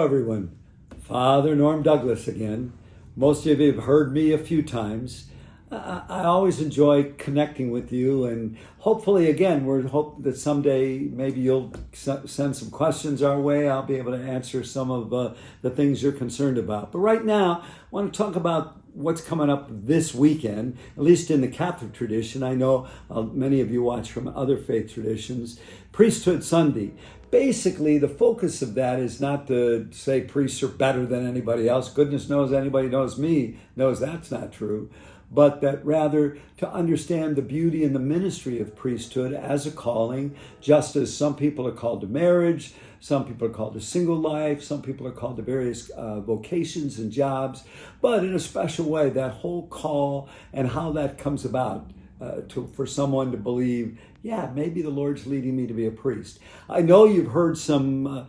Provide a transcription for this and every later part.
everyone. Father Norm Douglas again. Most of you have heard me a few times. I always enjoy connecting with you, and hopefully, again, we're hope that someday maybe you'll send some questions our way. I'll be able to answer some of the things you're concerned about. But right now, I want to talk about what's coming up this weekend, at least in the Catholic tradition. I know many of you watch from other faith traditions. Priesthood Sunday. Basically, the focus of that is not to say priests are better than anybody else. Goodness knows anybody knows me knows that's not true. But that rather to understand the beauty and the ministry of priesthood as a calling, just as some people are called to marriage, some people are called to single life, some people are called to various vocations and jobs, but in a special way, that whole call and how that comes about for someone to believe, yeah, maybe the Lord's leading me to be a priest. I know you've heard some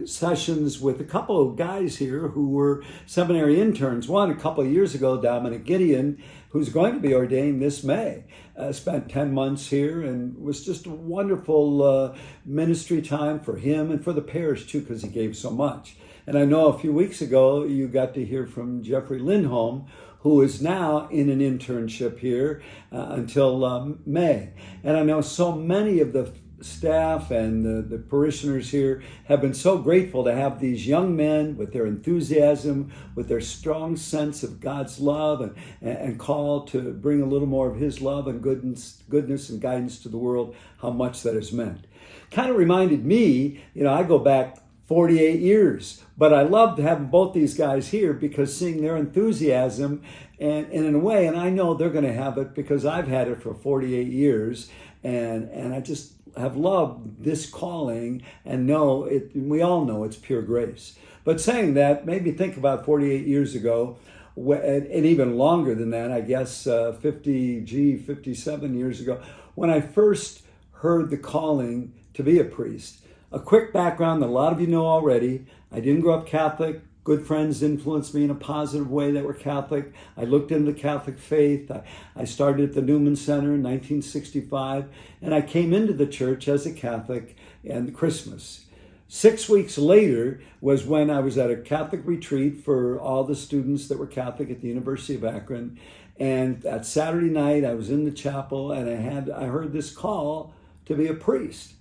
sessions with a couple of guys here who were seminary interns. One a couple of years ago, Dominic Gideon, who's going to be ordained this May, spent 10 months here and was just a wonderful ministry time for him and for the parish too, because he gave so much. And I know a few weeks ago you got to hear from Jeffrey Lindholm, who is now in an internship here until May. And I know so many of the staff and the parishioners here have been so grateful to have these young men with their enthusiasm, with their strong sense of God's love and call to bring a little more of his love and goodness and guidance to the world, how much that has meant. Kind of reminded me, I go back 48 years, but I loved having both these guys here because seeing their enthusiasm and in a way, and I know they're going to have it because I've had it for 48 years and I just have loved this calling and know it. We all know it's pure grace. But saying that made me think about 48 years ago, and even longer than that, I guess 57 years ago, when I first heard the calling to be a priest. A quick background that a lot of you know already. I didn't grow up Catholic. Good friends influenced me in a positive way that were Catholic. I looked into the Catholic faith. I started at the Newman Center in 1965, and I came into the church as a Catholic and Christmas. 6 weeks later was when I was at a Catholic retreat for all the students that were Catholic at the University of Akron. And that Saturday night, I was in the chapel, and I heard this call to be a priest.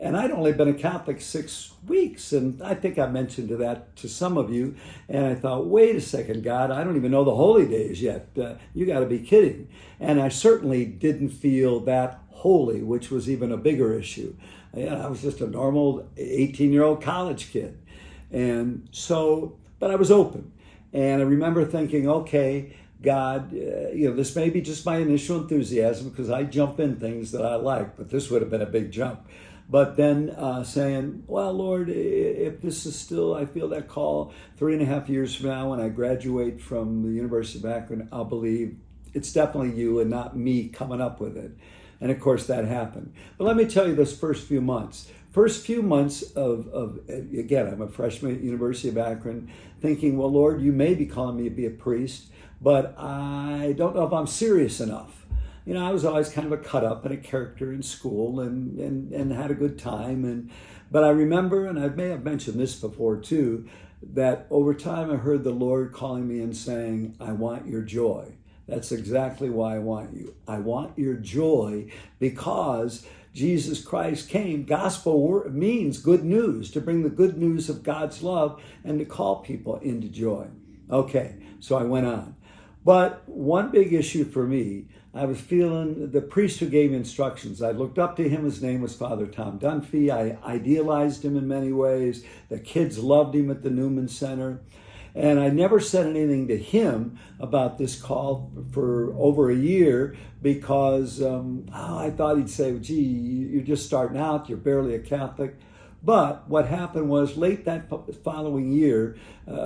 And I'd only been a Catholic 6 weeks, and I think I mentioned that to some of you. And I thought, wait a second, God, I don't even know the holy days yet. You got to be kidding. And I certainly didn't feel that holy, which was even a bigger issue. I was just a normal 18-year-old college kid. And so, but I was open. And I remember thinking, okay, God, this may be just my initial enthusiasm because I jump in things that I like, but this would have been a big jump. But then saying, well, Lord, if this is still, I feel that call 3.5 years from now when I graduate from the University of Akron, I'll believe it's definitely you and not me coming up with it. And of course that happened. But let me tell you this first few months. First few months of again, I'm a freshman at University of Akron, thinking, well, Lord, you may be calling me to be a priest, but I don't know if I'm serious enough. I was always kind of a cut up and a character in school and had a good time. But I remember, and I may have mentioned this before too, that over time I heard the Lord calling me and saying, I want your joy. That's exactly why I want you. I want your joy because Jesus Christ came. Gospel means good news, to bring the good news of God's love and to call people into joy. Okay, so I went on. But one big issue for me, I was feeling the priest who gave instructions. I looked up to him. His name was Father Tom Dunphy. I idealized him in many ways. The kids loved him at the Newman Center. And I never said anything to him about this call for over a year because I thought he'd say, gee, you're just starting out. You're barely a Catholic. But what happened was late that following year,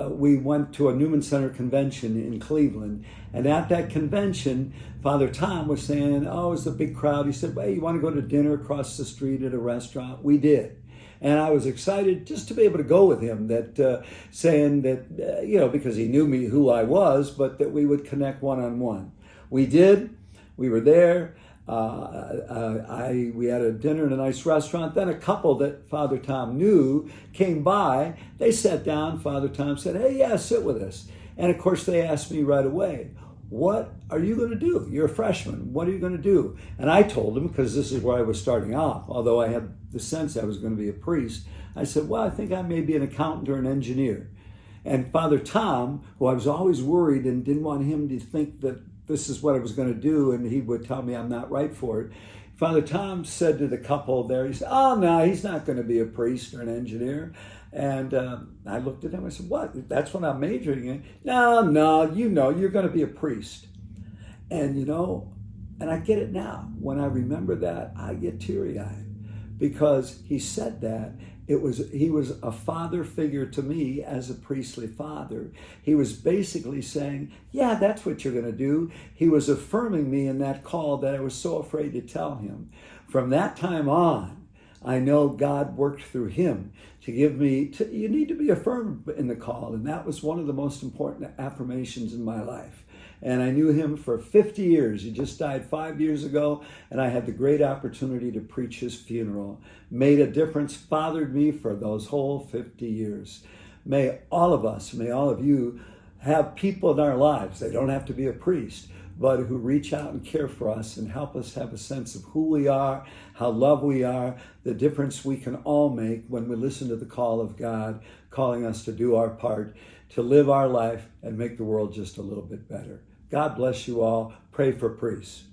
we went to a Newman Center convention in Cleveland. And at that convention, Father Tom was saying, oh, it was a big crowd. He said, well, you want to go to dinner across the street at a restaurant? We did. And I was excited just to be able to go with him, that saying that, because he knew me, who I was, but that we would connect one-on-one. We did. We were there. We had a dinner in a nice restaurant. Then a couple that Father Tom knew came by. They sat down. Father Tom said, "Hey, yeah, sit with us." And of course, they asked me right away, "What are you going to do? You're a freshman. What are you going to do?" And I told them, because this is where I was starting off, although I had the sense I was going to be a priest, I said, "Well, I think I may be an accountant or an engineer." And Father Tom, who I was always worried and didn't want him to think that this is what I was going to do and he would tell me I'm not right for it, Father Tom said to the couple there, he said, "Oh, no, he's not going to be a priest or an engineer." And I looked at him, I said, "What? That's what I'm majoring in." No, you're going to be a priest." And and I get it now. When I remember that, I get teary-eyed because he said that. He was a father figure to me as a priestly father. He was basically saying, "Yeah, that's what you're going to do." He was affirming me in that call that I was so afraid to tell him. From that time on, I know God worked through him to give me, you need to be affirmed in the call. And that was one of the most important affirmations in my life. And I knew him for 50 years. He just died 5 years ago, and I had the great opportunity to preach his funeral. Made a difference, fathered me for those whole 50 years. May all of us, may all of you have people in our lives, they don't have to be a priest, but who reach out and care for us and help us have a sense of who we are, how loved we are, the difference we can all make when we listen to the call of God, calling us to do our part, to live our life and make the world just a little bit better. God bless you all. Pray for priests.